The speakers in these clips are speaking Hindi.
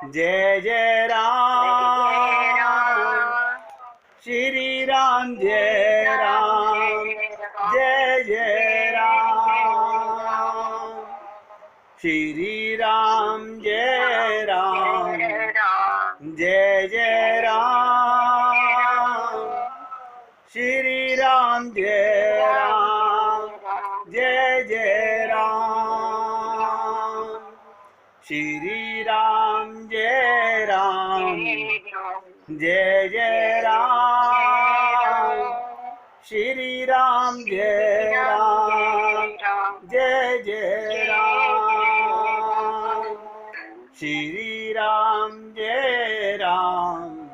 जय जय राम श्री राम जय राम जय जय राम श्री राम जय राम जय जय राम श्री राम जय राम जय जय राम श्री राम जय राम जय जय राम श्री राम जय राम जय जय राम श्री राम जय राम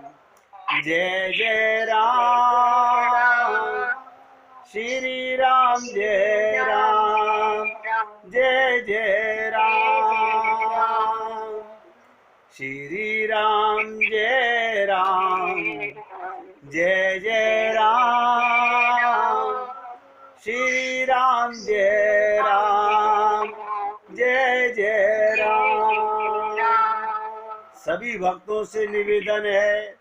जय जय राम श्री राम जय राम जय जय राम श्री राम जय राम जय जय राम श्री राम जय राम जय जय राम। सभी भक्तों से निवेदन है,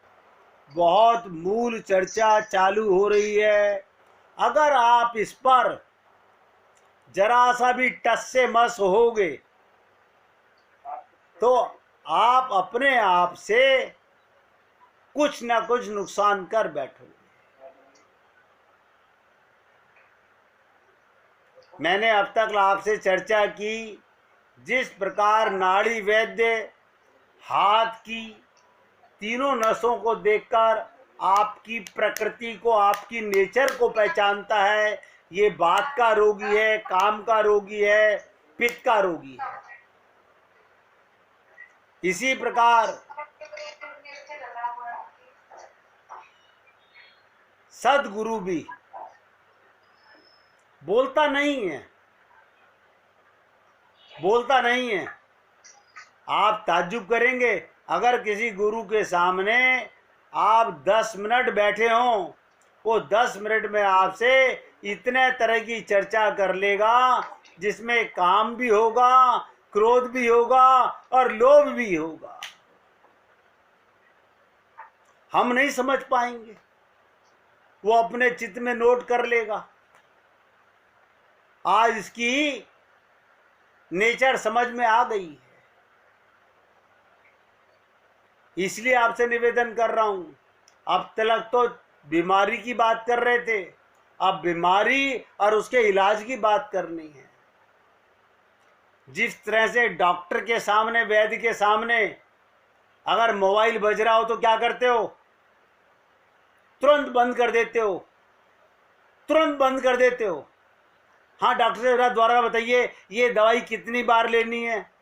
बहुत मूल चर्चा चालू हो रही है। अगर आप इस पर जरा सा भी टस से मस होगे तो आप अपने आप से कुछ ना कुछ नुकसान कर बैठोगे। मैंने अब तक आपसे चर्चा की, जिस प्रकार नाड़ी वैद्य हाथ की तीनों नसों को देखकर आपकी प्रकृति को, आपकी नेचर को पहचानता है, ये बात का रोगी है, काम का रोगी है, पित्त का रोगी है। इसी प्रकार सदगुरु भी बोलता नहीं है। आप ताज्जुब करेंगे, अगर किसी गुरु के सामने आप 10 मिनट बैठे हों, वो 10 मिनट में आपसे इतने तरह की चर्चा कर लेगा जिसमें काम भी होगा, क्रोध भी होगा और लोभ भी होगा। हम नहीं समझ पाएंगे, वो अपने चित्त में नोट कर लेगा। आज इसकी नेचर समझ में आ गई है, इसलिए आपसे निवेदन कर रहा हूं। अब तक तो बीमारी की बात कर रहे थे, अब बीमारी और उसके इलाज की बात करनी है। जिस तरह से डॉक्टर के सामने, वैद्य के सामने अगर मोबाइल बज रहा हो तो क्या करते हो? तुरंत बंद कर देते हो। हाँ डॉक्टर से द्वारा बताइए ये दवाई कितनी बार लेनी है,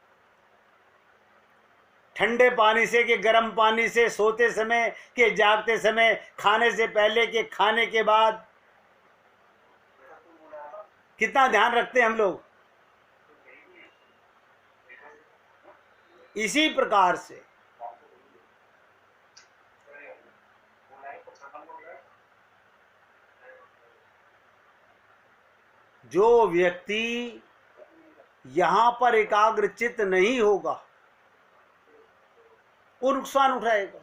ठंडे पानी से कि गर्म पानी से, सोते समय के जागते समय, खाने से पहले के खाने के बाद, कितना ध्यान रखते हैं हम लोग। इसी प्रकार से जो व्यक्ति यहां पर एकाग्रचित्त नहीं होगा वो नुकसान उठाएगा।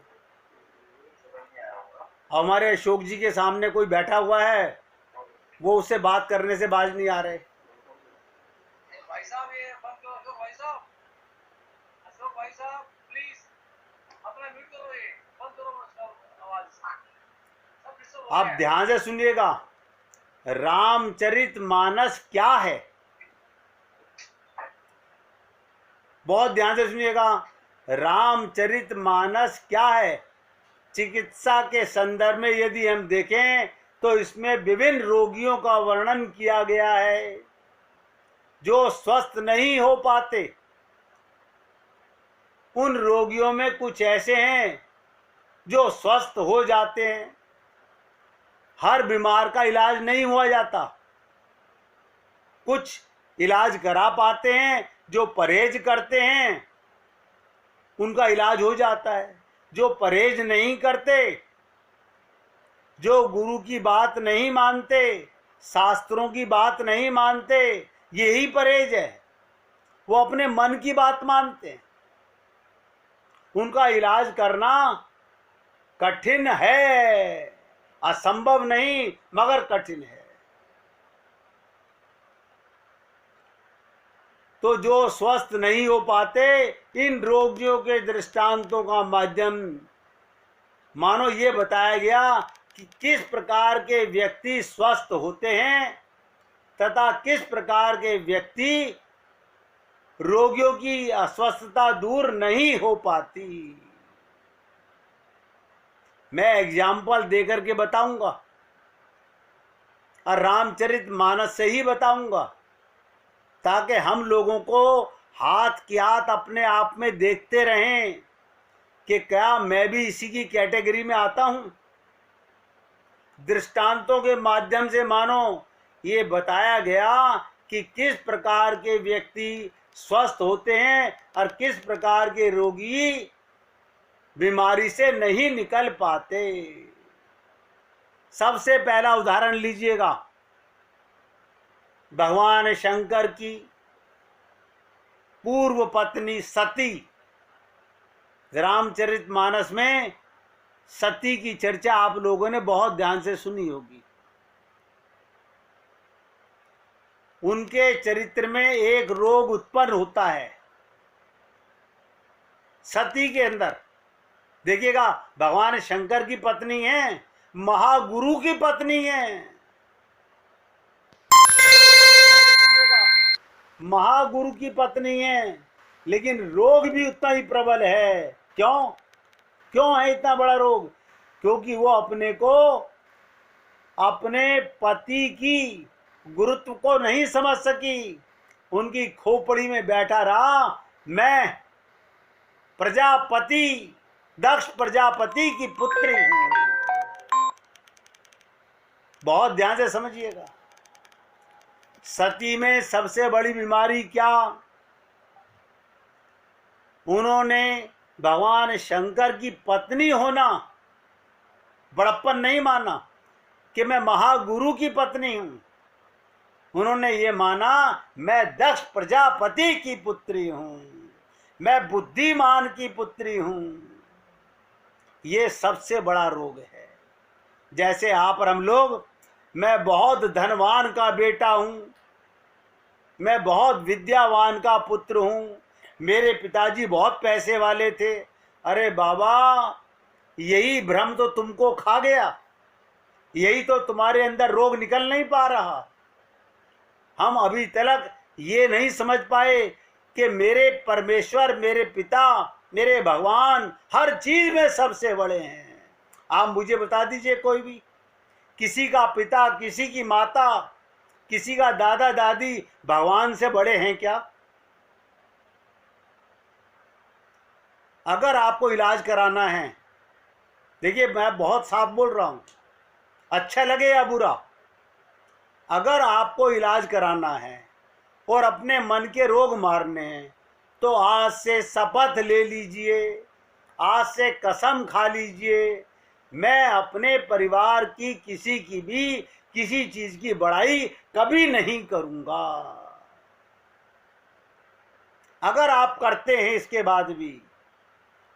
हमारे अशोक जी के सामने कोई बैठा हुआ है, वो उससे बात करने से बाज नहीं आ रहे। भाई साहब ये बंद करो, अशोक भाई साहब, अशोक भाई साहब प्लीज अपना म्यूट करो, ये बंद करो आवाज। आप ध्यान से सुनिएगा, रामचरितमानस क्या है, बहुत ध्यान से सुनिएगा। रामचरितमानस क्या है? चिकित्सा के संदर्भ में यदि हम देखें तो इसमें विभिन्न रोगियों का वर्णन किया गया है जो स्वस्थ नहीं हो पाते। उन रोगियों में कुछ ऐसे हैं जो स्वस्थ हो जाते हैं। हर बीमार का इलाज नहीं हुआ जाता, कुछ इलाज करा पाते हैं, जो परहेज करते हैं उनका इलाज हो जाता है। जो परहेज नहीं करते, जो गुरु की बात नहीं मानते, शास्त्रों की बात नहीं मानते, यही परहेज है। वो अपने मन की बात मानते हैं। उनका इलाज करना कठिन है, असंभव नहीं मगर कठिन है। तो जो स्वस्थ नहीं हो पाते, इन रोगियों के दृष्टांतों का माध्यम मानो ये बताया गया कि किस प्रकार के व्यक्ति स्वस्थ होते हैं तथा किस प्रकार के व्यक्ति रोगियों की अस्वस्थता दूर नहीं हो पाती। मैं एग्जाम्पल देकर के बताऊंगा और रामचरित मानस से ही बताऊंगा, ताकि हम लोगों को हाथ की हाथ अपने आप में देखते रहें कि क्या मैं भी इसी की कैटेगरी में आता हूं। दृष्टांतों के माध्यम से मानो ये बताया गया कि किस प्रकार के व्यक्ति स्वस्थ होते हैं और किस प्रकार के रोगी बीमारी से नहीं निकल पाते। सबसे पहला उदाहरण लीजिएगा भगवान शंकर की पूर्व पत्नी सती। रामचरितमानस में सती की चर्चा आप लोगों ने बहुत ध्यान से सुनी होगी। उनके चरित्र में एक रोग उत्पन्न होता है सती के अंदर। देखिएगा, भगवान शंकर की पत्नी है, महागुरु की पत्नी है, महागुरु की पत्नी है, लेकिन रोग भी उतना ही प्रबल है। क्यों है इतना बड़ा रोग? क्योंकि वो अपने को, अपने पति की गुरुत्व को नहीं समझ सकी। उनकी खोपड़ी में बैठा रहा, मैं प्रजापति, दक्ष प्रजापति की पुत्री हूं। बहुत ध्यान से समझिएगा, सती में सबसे बड़ी बीमारी क्या? उन्होंने भगवान शंकर की पत्नी होना बड़प्पन नहीं माना कि मैं महागुरु की पत्नी हूं। उन्होंने ये माना मैं दक्ष प्रजापति की पुत्री हूं, मैं बुद्धिमान की पुत्री हूं। ये सबसे बड़ा रोग है। जैसे आप और हम लोग, मैं बहुत धनवान का बेटा हूं, मैं बहुत विद्यावान का पुत्र हूं, मेरे पिताजी बहुत पैसे वाले थे। अरे बाबा, यही भ्रम तो तुमको खा गया, यही तो तुम्हारे अंदर रोग निकल नहीं पा रहा। हम अभी तक ये नहीं समझ पाए कि मेरे परमेश्वर, मेरे पिता, मेरे भगवान हर चीज में सबसे बड़े हैं। आप मुझे बता दीजिए, कोई भी, किसी का पिता, किसी की माता, किसी का दादा दादी भगवान से बड़े हैं क्या? अगर आपको इलाज कराना है, देखिए मैं बहुत साफ बोल रहा हूं, अच्छा लगे या बुरा, अगर आपको इलाज कराना है और अपने मन के रोग मारने हैं, तो आज से शपथ ले लीजिए, आज से कसम खा लीजिए, मैं अपने परिवार की किसी की भी किसी चीज की बड़ाई कभी नहीं करूंगा। अगर आप करते हैं इसके बाद भी,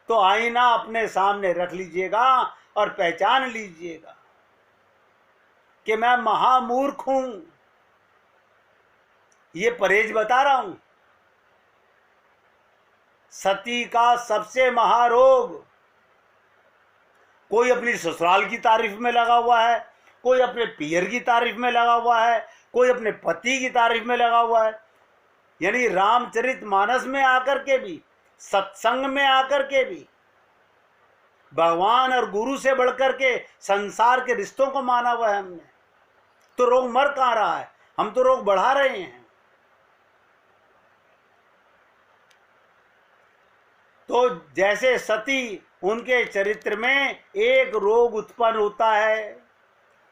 तो आईना अपने सामने रख लीजिएगा और पहचान लीजिएगा कि मैं महामूर्ख हूं। ये परहेज बता रहा हूं। सती का सबसे महारोग, कोई अपनी ससुराल की तारीफ में लगा हुआ है, कोई अपने पियर की तारीफ में लगा हुआ है, कोई अपने पति की तारीफ में लगा हुआ है। यानी रामचरितमानस में आकर के भी, सत्संग में आकर के भी भगवान और गुरु से बढ़कर के संसार के रिश्तों को माना हुआ है हमने। तो रोग मर कहां रहा है? हम तो रोग बढ़ा रहे हैं। तो जैसे सती, उनके चरित्र में एक रोग उत्पन्न होता है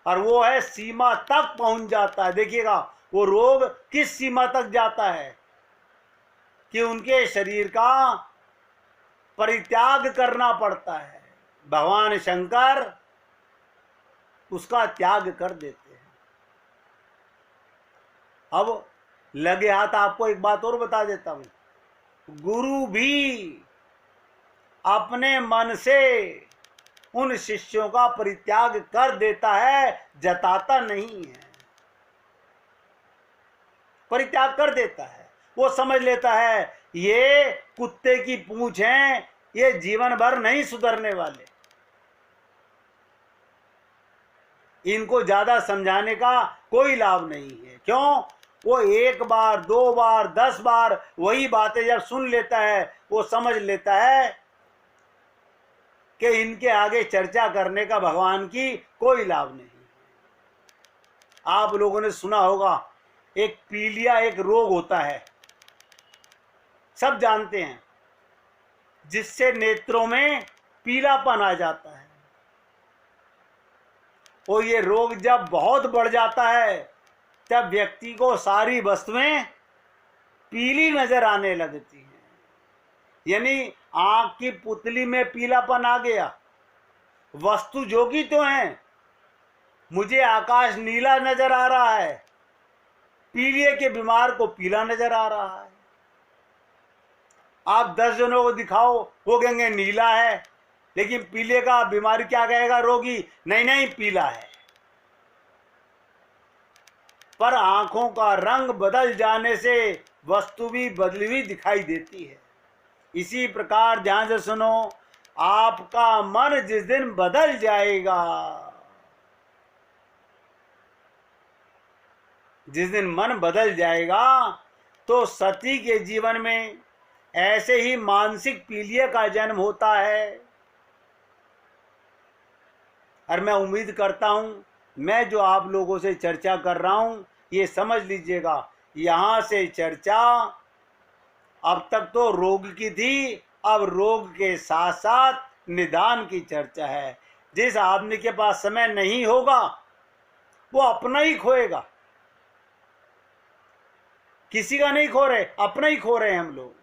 और वो है सीमा तक पहुंच जाता है। देखिएगा, वो रोग किस सीमा तक जाता है कि उनके शरीर का परित्याग करना पड़ता है। भगवान शंकर उसका त्याग कर देते हैं। अब लगे हाथ आपको एक बात और बता देता हूं, गुरु भी अपने मन से उन शिष्यों का परित्याग कर देता है, जताता नहीं है। परित्याग कर देता है। वो समझ लेता है ये कुत्ते की पूंछ हैं, ये जीवन भर नहीं सुधरने वाले, इनको ज्यादा समझाने का कोई लाभ नहीं है। क्यों? वो एक बार, 2 बार, 10 बार वही बातें जब सुन लेता है, वो समझ लेता है कि इनके आगे चर्चा करने का भगवान की कोई लाभ नहीं। आप लोगों ने सुना होगा एक पीलिया एक रोग होता है, सब जानते हैं, जिससे नेत्रों में पीलापन आ जाता है। और ये रोग जब बहुत बढ़ जाता है तब व्यक्ति को सारी वस्तुएं पीली नजर आने लगती हैं। यानी आंख की पुतली में पीलापन आ गया। वस्तु जोगी तो है, मुझे आकाश नीला नजर आ रहा है, पीलिए के बीमार को पीला नजर आ रहा है। आप 10 जनों को दिखाओ, वो कहेंगे नीला है, लेकिन पीले का बीमारी क्या कहेगा रोगी? नहीं नहीं, पीला है। पर आंखों का रंग बदल जाने से वस्तु भी बदली हुई दिखाई देती है। इसी प्रकार ध्यान से सुनो, आपका मन जिस दिन बदल जाएगा, जिस दिन मन बदल जाएगा, तो सती के जीवन में ऐसे ही मानसिक पीलिया का जन्म होता है। और मैं उम्मीद करता हूं, मैं जो आप लोगों से चर्चा कर रहा हूं, ये समझ लीजिएगा, यहां से चर्चा अब तक तो रोग की थी, अब रोग के साथ साथ निदान की चर्चा है। जिस आदमी के पास समय नहीं होगा वो अपना ही खोएगा, किसी का नहीं खो रहे, अपना ही खो रहे हैं हम लोग।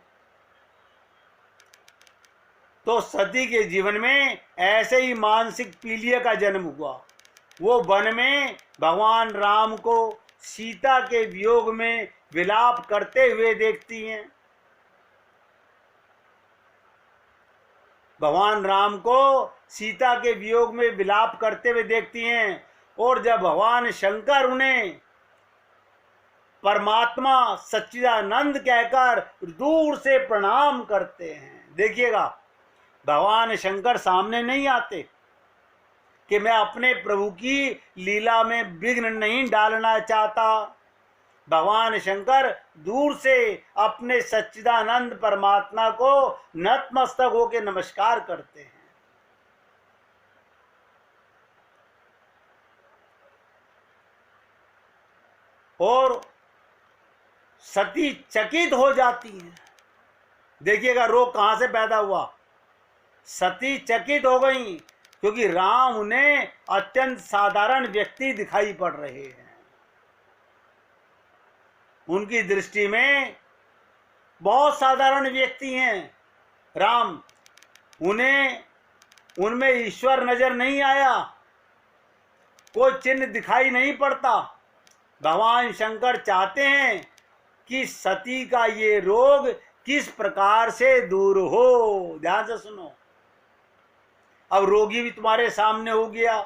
तो सती के जीवन में ऐसे ही मानसिक पीलिया का जन्म हुआ। वो वन में भगवान राम को सीता के वियोग में विलाप करते हुए देखती हैं। भगवान राम को सीता के वियोग में विलाप करते हुए देखती हैं। और जब भगवान शंकर उन्हें परमात्मा सच्चिदानंद कहकर दूर से प्रणाम करते हैं, देखिएगा, भगवान शंकर सामने नहीं आते कि मैं अपने प्रभु की लीला में विघ्न नहीं डालना चाहता। भगवान शंकर दूर से अपने सच्चिदानंद परमात्मा को नतमस्तक होकर नमस्कार करते हैं। और सती चकित हो जाती हैं। देखिएगा रोग कहां से पैदा हुआ। सती चकित हो गई क्योंकि राम उन्हें अत्यंत साधारण व्यक्ति दिखाई पड़ रहे हैं। उनकी दृष्टि में बहुत साधारण व्यक्ति हैं राम, उन्हें उनमें ईश्वर नजर नहीं आया, कोई चिन्ह दिखाई नहीं पड़ता। भगवान शंकर चाहते हैं कि सती का ये रोग किस प्रकार से दूर हो। ध्यान से सुनो, अब रोगी भी तुम्हारे सामने हो गया,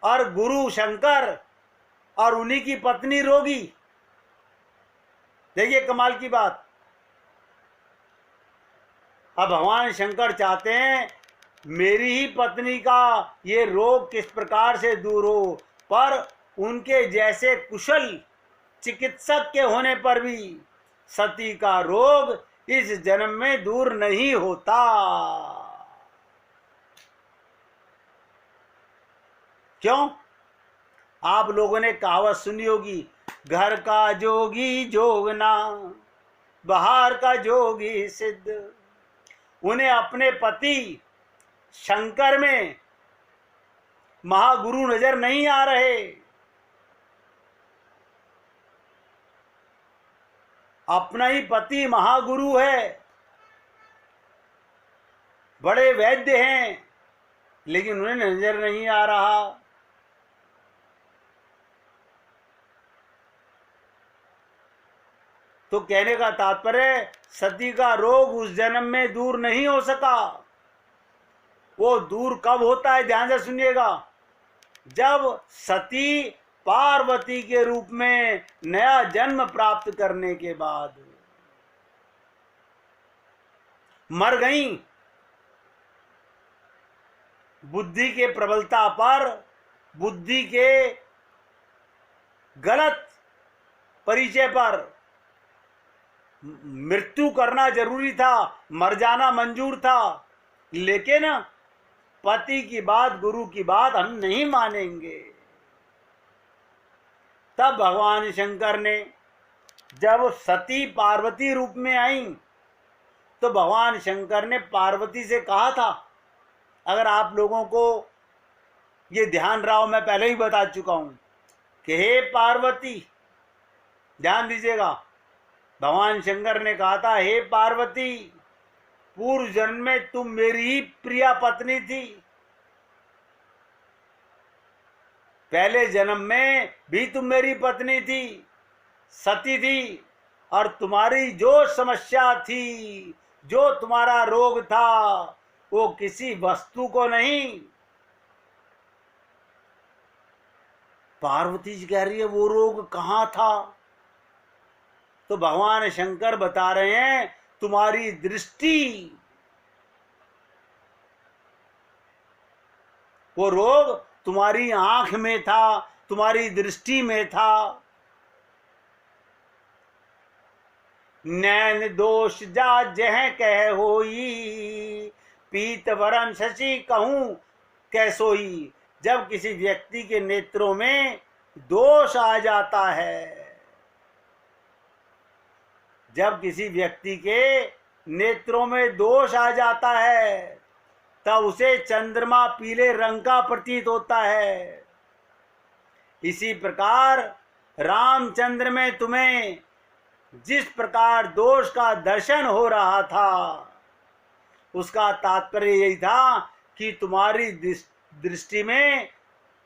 और गुरु शंकर और उन्हीं की पत्नी रोगी। देखिए कमाल की बात। अब भगवान शंकर चाहते हैं मेरी ही पत्नी का ये रोग किस प्रकार से दूर हो, पर उनके जैसे कुशल चिकित्सक के होने पर भी सती का रोग इस जन्म में दूर नहीं होता। क्यों? आप लोगों ने कहावत सुनी होगी, घर का जोगी जोगना, बाहर का जोगी सिद्ध। उन्हें अपने पति शंकर में महागुरु नजर नहीं आ रहे। अपना ही पति महागुरु है, बड़े वैद्य हैं, लेकिन उन्हें नजर नहीं आ रहा। तो कहने का तात्पर्य सती का रोग उस जन्म में दूर नहीं हो सका। वो दूर कब होता है, ध्यान से सुनिएगा, जब सती पार्वती के रूप में नया जन्म प्राप्त करने के बाद मर गई। बुद्धि के प्रबलता पर, बुद्धि के गलत परिचय पर मृत्यु करना जरूरी था, मर जाना मंजूर था, लेकिन पति की बात, गुरु की बात हम नहीं मानेंगे। तब भगवान शंकर ने, जब सती पार्वती रूप में आई, तो भगवान शंकर ने पार्वती से कहा था, अगर आप लोगों को ये ध्यान रहा हो, मैं पहले ही बता चुका हूं कि हे पार्वती, ध्यान दीजिएगा, भगवान शंकर ने कहा था, हे पार्वती, पूर्व जन्म में तुम मेरी ही प्रिया पत्नी थी, पहले जन्म में भी तुम मेरी पत्नी थी, सती थी, और तुम्हारी जो समस्या थी, जो तुम्हारा रोग था, वो किसी वस्तु को नहीं। पार्वती जी कह रही है वो रोग कहाँ था? तो भगवान शंकर बता रहे हैं, तुम्हारी दृष्टि, वो रोग तुम्हारी आंख में था, तुम्हारी दृष्टि में था। नैन दोष जा जह कह होई, पीत वरन शशि कहूं कैसोई। जब किसी व्यक्ति के नेत्रों में दोष आ जाता है, जब किसी व्यक्ति के नेत्रों में दोष आ जाता है, तब उसे चंद्रमा पीले रंग का प्रतीत होता है। इसी प्रकार रामचंद्र में तुम्हें जिस प्रकार दोष का दर्शन हो रहा था, उसका तात्पर्य यही था कि तुम्हारी दृष्टि में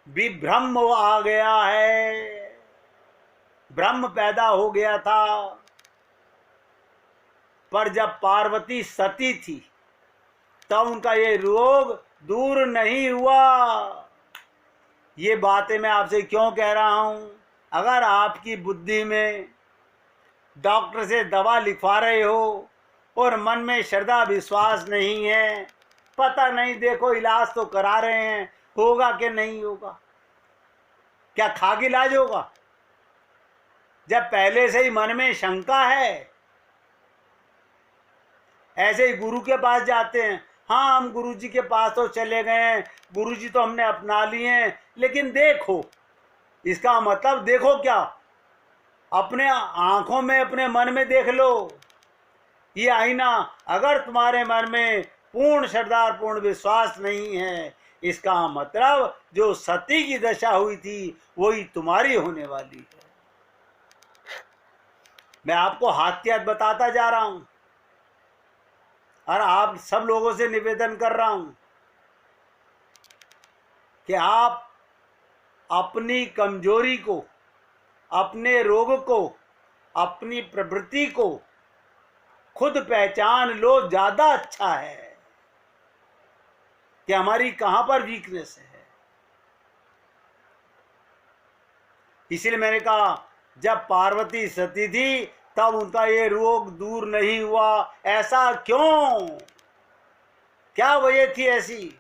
भी भ्रम आ गया है, भ्रम पैदा हो गया था। पर जब पार्वती सती थी, तब उनका ये रोग दूर नहीं हुआ। ये बातें मैं आपसे क्यों कह रहा हूं? अगर आपकी बुद्धि में डॉक्टर से दवा लिखवा रहे हो और मन में श्रद्धा विश्वास नहीं है, पता नहीं, देखो इलाज तो करा रहे हैं, होगा कि नहीं होगा, क्या खा के इलाज होगा? जब पहले से ही मन में शंका है, ऐसे ही गुरु के पास जाते हैं, हाँ हम गुरु जी के पास तो चले गए हैं, गुरु जी तो हमने अपना लिए हैं, लेकिन देखो, इसका मतलब देखो क्या? अपने आंखों में, अपने मन में देख लो ये आईना। अगर तुम्हारे मन में पूर्ण श्रद्धा, पूर्ण विश्वास नहीं है, इसका मतलब जो सती की दशा हुई थी वही तुम्हारी होने वाली है। मैं आपको हाथ बताता जा रहा हूं और आप सब लोगों से निवेदन कर रहा हूं कि आप अपनी कमजोरी को, अपने रोग को, अपनी प्रवृत्ति को खुद पहचान लो, ज्यादा अच्छा है कि हमारी कहां पर वीकनेस है। इसलिए मैंने कहा, जब पार्वती सती थी तब उनका ये रोग दूर नहीं हुआ। ऐसा क्यों? क्या वजह थी ऐसी?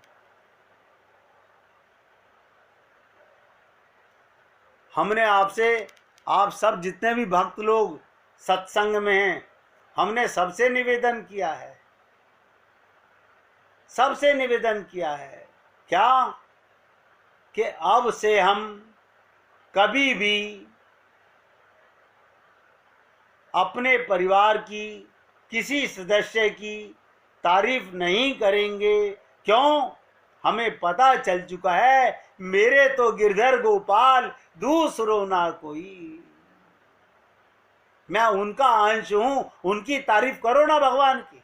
हमने आपसे, आप सब जितने भी भक्त लोग सत्संग में हैं, हमने सबसे निवेदन किया है, सबसे निवेदन किया है क्या? कि अब से हम कभी भी अपने परिवार की किसी सदस्य की तारीफ नहीं करेंगे। क्यों? हमें पता चल चुका है, मेरे तो गिरधर गोपाल दूसरों ना कोई, मैं उनका अंश हूं, उनकी तारीफ करो ना भगवान की।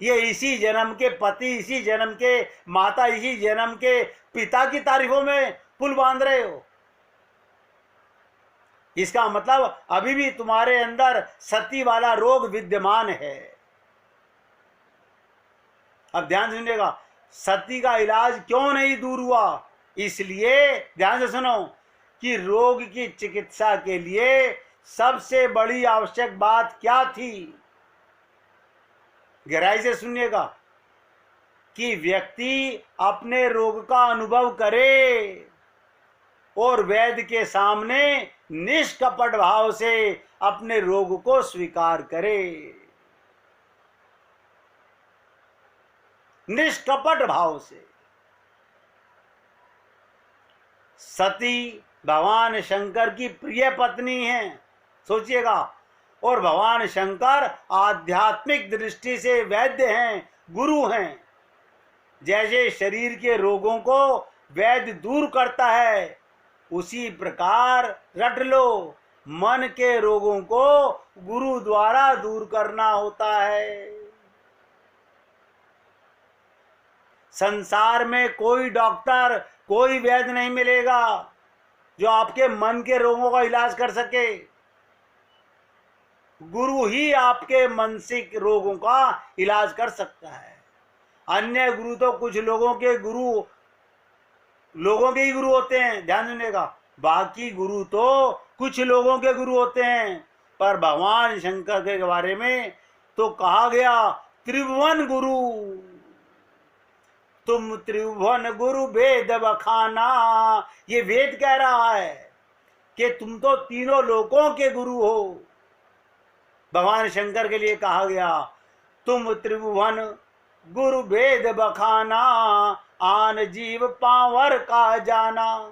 ये इसी जन्म के पति, इसी जन्म के माता, इसी जन्म के पिता की तारीफों में पुल बांध रहे हो। इसका मतलब अभी भी तुम्हारे अंदर सती वाला रोग विद्यमान है। अब ध्यान सुनिएगा, सती का इलाज क्यों नहीं दूर हुआ? इसलिए ध्यान से सुनो कि रोग की चिकित्सा के लिए सबसे बड़ी आवश्यक बात क्या थी? गहराई से सुनिएगा कि व्यक्ति अपने रोग का अनुभव करे और वैद्य के सामने निष्कपट भाव से अपने रोग को स्वीकार करे। निष्कपट भाव से। सती भगवान शंकर की प्रिय पत्नी है, सोचिएगा, और भगवान शंकर आध्यात्मिक दृष्टि से वैद्य हैं, गुरु हैं। जैसे शरीर के रोगों को वैद्य दूर करता है, उसी प्रकार रट लो, मन के रोगों को गुरु द्वारा दूर करना होता है। संसार में कोई डॉक्टर, कोई वैद्य नहीं मिलेगा जो आपके मन के रोगों का इलाज कर सके। गुरु ही आपके मानसिक रोगों का इलाज कर सकता है। अन्य गुरु तो कुछ लोगों के ही गुरु होते हैं, ध्यान सुनिएगा। बाकी गुरु तो कुछ लोगों के गुरु होते हैं, पर भगवान शंकर के बारे में तो कहा गया त्रिभुवन गुरु, तुम त्रिभुवन गुरु वेद बखाना। ये वेद कह रहा है कि तुम तो तीनों लोकों के गुरु हो। भगवान शंकर के लिए कहा गया तुम त्रिभुवन गुरु वेद बखाना, आन जीव पावर का जाना।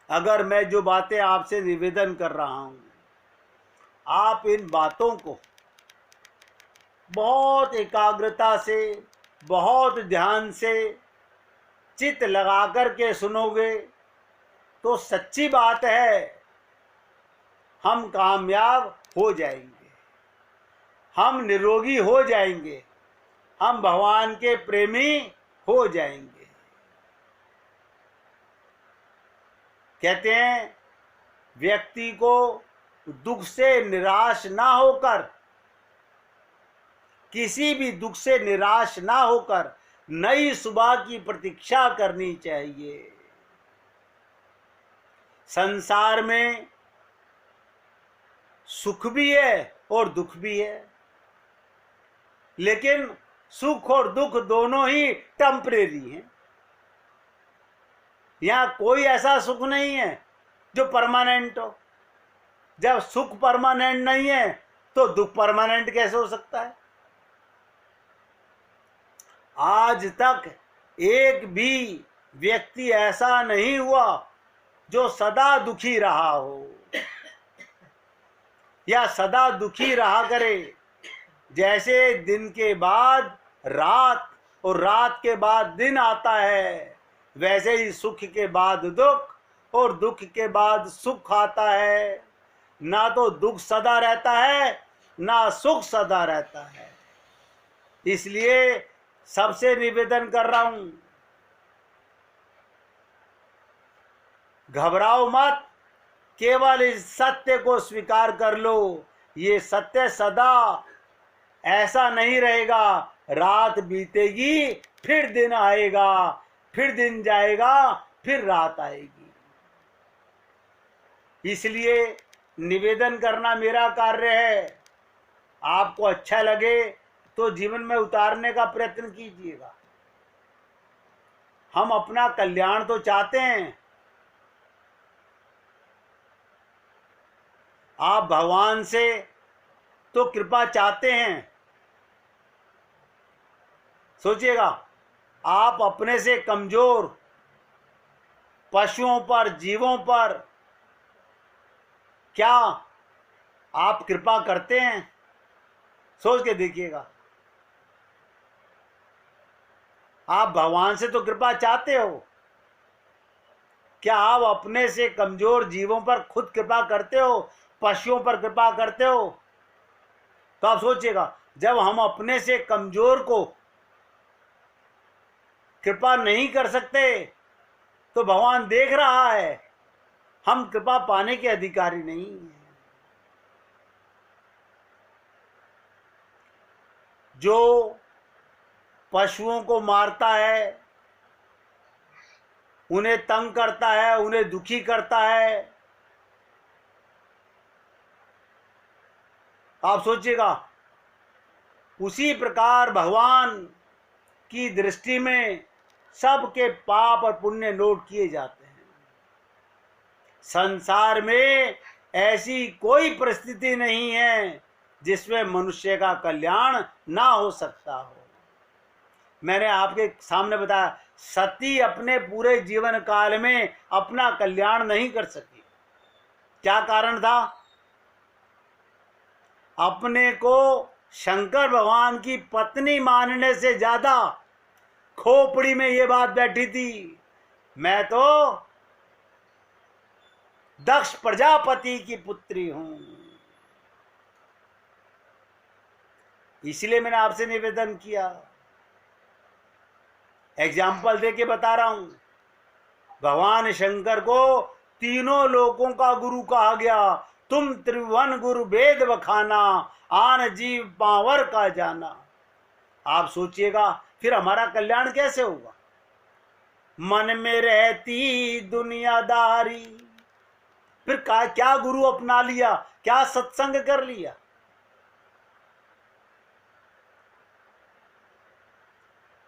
अगर मैं जो बातें आपसे निवेदन कर रहा हूं, आप इन बातों को बहुत एकाग्रता से, बहुत ध्यान से, चित्त लगा करके सुनोगे तो सच्ची बात है, हम कामयाब हो जाएंगे, हम निरोगी हो जाएंगे, हम भगवान के प्रेमी हो जाएंगे। कहते हैं व्यक्ति को दुख से निराश ना होकर, किसी भी दुख से निराश ना होकर नई सुबह की प्रतीक्षा करनी चाहिए। संसार में सुख भी है और दुख भी है, लेकिन सुख और दुख दोनों ही टेम्परेरी हैं। यहां कोई ऐसा सुख नहीं है जो परमानेंट हो। जब सुख परमानेंट नहीं है तो दुख परमानेंट कैसे हो सकता है? आज तक एक भी व्यक्ति ऐसा नहीं हुआ जो सदा दुखी रहा हो या सदा दुखी रहा करे। जैसे दिन के बाद रात और रात के बाद दिन आता है, वैसे ही सुख के बाद दुख और दुख के बाद सुख आता है। ना तो दुख सदा रहता है, ना सुख सदा रहता है। इसलिए सबसे निवेदन कर रहा हूं, घबराओ मत, केवल इस सत्य को स्वीकार कर लो। ये सत्य सदा ऐसा नहीं रहेगा। रात बीतेगी, फिर दिन आएगा, फिर दिन जाएगा, फिर रात आएगी। इसलिए निवेदन करना मेरा कार्य है। आपको अच्छा लगे तो जीवन में उतारने का प्रयत्न कीजिएगा। हम अपना कल्याण तो चाहते हैं। आप भगवान से तो कृपा चाहते हैं। सोचिएगा, आप अपने से कमजोर पशुओं पर, जीवों पर क्या आप कृपा करते हैं? सोच के देखिएगा। आप भगवान से तो कृपा चाहते हो, क्या आप अपने से कमजोर जीवों पर खुद कृपा करते हो, पशुओं पर कृपा करते हो? तो आप सोचिएगा, जब हम अपने से कमजोर को कृपा नहीं कर सकते तो भगवान देख रहा है, हम कृपा पाने के अधिकारी नहीं हैं। जो पशुओं को मारता है, उन्हें तंग करता है, उन्हें दुखी करता है, आप सोचिएगा, उसी प्रकार भगवान की दृष्टि में सबके पाप और पुण्य नोट किए जाते हैं। संसार में ऐसी कोई परिस्थिति नहीं है जिसमें मनुष्य का कल्याण ना हो सकता हो। मैंने आपके सामने बताया, सती अपने पूरे जीवन काल में अपना कल्याण नहीं कर सकी। क्या कारण था? अपने को शंकर भगवान की पत्नी मानने से ज्यादा खोपड़ी में ये बात बैठी थी, मैं तो दक्ष प्रजापति की पुत्री हूं। इसलिए मैंने आपसे निवेदन किया, एग्जाम्पल देके बता रहा हूं। भगवान शंकर को तीनों लोकों का गुरु कहा गया। तुम त्रिभुवन गुरु वेद बखाना, आन जीव पावर का जाना। आप सोचिएगा, फिर हमारा कल्याण कैसे होगा? मन में रहती दुनियादारी, फिर क्या गुरु अपना लिया, क्या सत्संग कर लिया?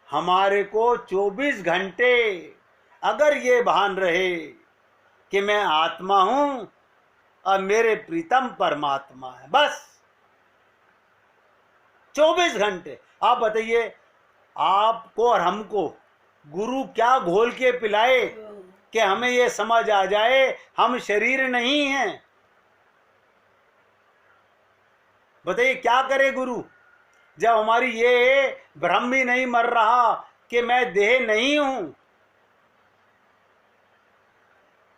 हमारे को 24 घंटे अगर ये भान रहे कि मैं आत्मा हूं और मेरे प्रीतम परमात्मा है, बस 24 घंटे। आप बताइए, आपको और हमको गुरु क्या घोल के पिलाए कि हमें ये समझ आ जाए हम शरीर नहीं हैं? बताइए क्या करे गुरु, जब हमारी ये भ्रम भी नहीं मर रहा कि मैं देह नहीं हूं।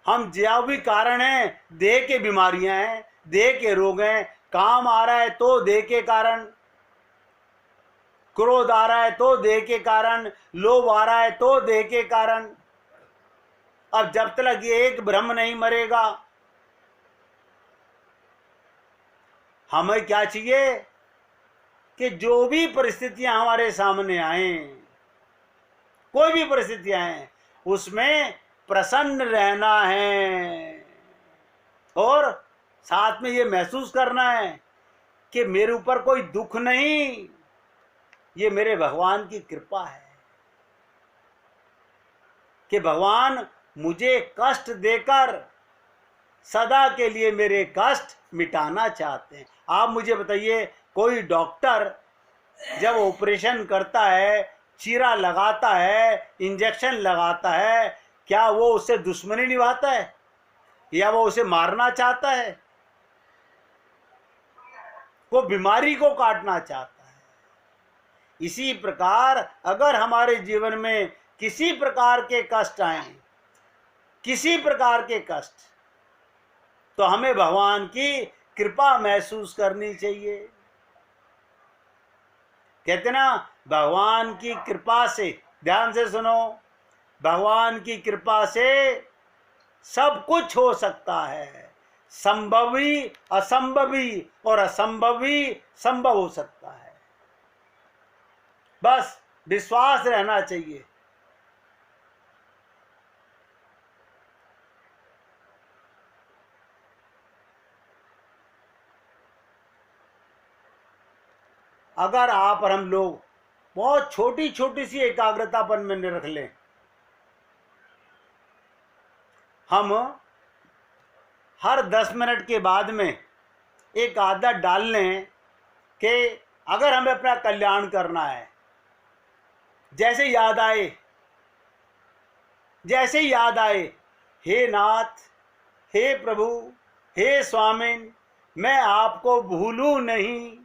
हम जो भी कारण हैं, देह के बीमारियां हैं, देह के रोग हैं। काम आ रहा है तो देह के कारण, क्रोध आ रहा है तो देह के कारण, लोभ आ रहा है तो देह के कारण। अब जब तक ये एक भ्रम नहीं मरेगा, हमें क्या चाहिए कि जो भी परिस्थितियां हमारे सामने आए, कोई भी परिस्थितियां आए, उसमें प्रसन्न रहना है और साथ में ये महसूस करना है कि मेरे ऊपर कोई दुख नहीं, ये मेरे भगवान की कृपा है कि भगवान मुझे कष्ट देकर सदा के लिए मेरे कष्ट मिटाना चाहते हैं। आप मुझे बताइए, कोई डॉक्टर जब ऑपरेशन करता है, चीरा लगाता है, इंजेक्शन लगाता है, क्या वो उससे दुश्मनी निभाता है या वो उसे मारना चाहता है? वो बीमारी को काटना चाहता है। इसी प्रकार अगर हमारे जीवन में किसी प्रकार के कष्ट आए, किसी प्रकार के कष्ट, तो हमें भगवान की कृपा महसूस करनी चाहिए। कहते ना, भगवान की कृपा से, ध्यान से सुनो, भगवान की कृपा से सब कुछ हो सकता है। संभवी असंभवी और असंभवी संभव हो सकता है। बस विश्वास रहना चाहिए। अगर आप और हम लोग बहुत छोटी छोटी सी एकाग्रतापन में रख लें, हम हर 10 मिनट के बाद में एक आदत डाल लें कि अगर हमें अपना कल्याण करना है, जैसे याद आए, जैसे याद आए, हे नाथ, हे प्रभु, हे स्वामिन, मैं आपको भूलूं नहीं,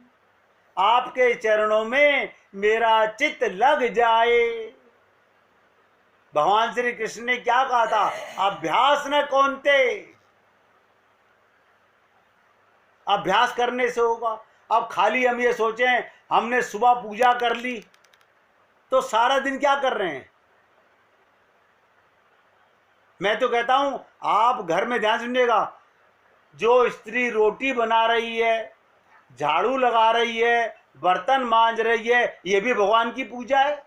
आपके चरणों में मेरा चित्त लग जाए। भगवान श्री कृष्ण ने क्या कहा था? अभ्यास न कौनते, अभ्यास करने से होगा। अब खाली हम ये सोचें हमने सुबह पूजा कर ली तो सारा दिन क्या कर रहे हैं? मैं तो कहता हूं आप घर में ध्यान सुनिएगा, जो स्त्री रोटी बना रही है, झाड़ू लगा रही है, बर्तन मांज रही है, ये भी भगवान की पूजा है।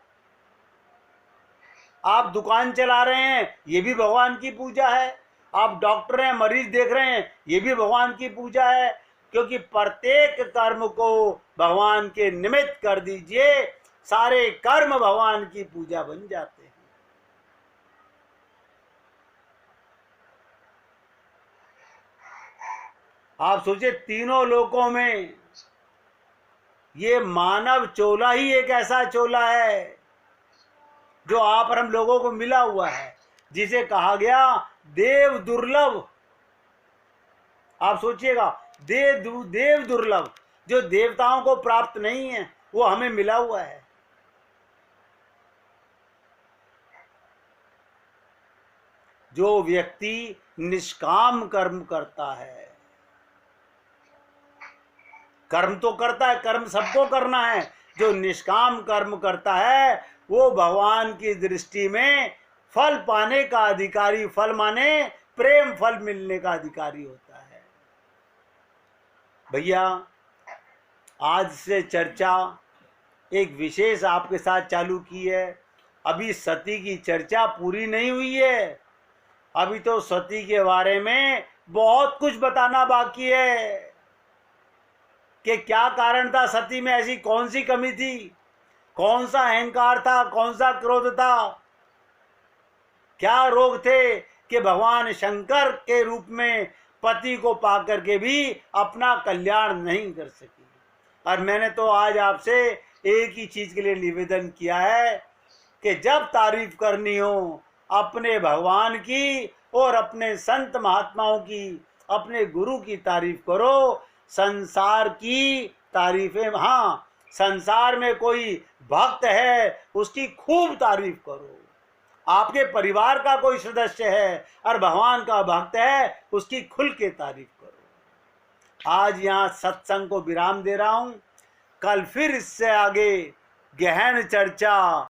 आप दुकान चला रहे हैं, ये भी भगवान की पूजा है। आप डॉक्टर हैं, मरीज देख रहे हैं, ये भी भगवान की पूजा है। क्योंकि प्रत्येक कर्म को भगवान के निमित्त कर दीजिए, सारे कर्म भगवान की पूजा बन जाते हैं। आप सोचिए, तीनों लोकों में ये मानव चोला ही एक ऐसा चोला है जो आप और हम लोगों को मिला हुआ है, जिसे कहा गया देव दुर्लभ। आप सोचिएगा, देव दुर्लभ, जो देवताओं को प्राप्त नहीं है, वो हमें मिला हुआ है। जो व्यक्ति निष्काम कर्म करता है, कर्म तो करता है, कर्म सबको करना है, जो निष्काम कर्म करता है वो भगवान की दृष्टि में फल पाने का अधिकारी, फल माने प्रेम फल मिलने का अधिकारी होता है। भैया, आज से चर्चा एक विशेष आपके साथ चालू की है। अभी सती की चर्चा पूरी नहीं हुई है, अभी तो सती के बारे में बहुत कुछ बताना बाकी है कि क्या कारण था सती में, ऐसी कौन सी कमी थी, कौन सा अहंकार था, कौन सा क्रोध था, क्या रोग थे कि भगवान शंकर के रूप में पति को पाकर के भी अपना कल्याण नहीं कर सकी। और मैंने तो आज आपसे एक ही चीज के लिए निवेदन किया है कि जब तारीफ करनी हो अपने भगवान की और अपने संत महात्माओं की, अपने गुरु की तारीफ करो। संसार की तारीफें, हाँ, संसार में कोई भक्त है उसकी खूब तारीफ करो। आपके परिवार का कोई सदस्य है और भगवान का भक्त है, उसकी खुल के तारीफ करो। आज यहाँ सत्संग को विराम दे रहा हूँ, कल फिर इससे आगे गहन चर्चा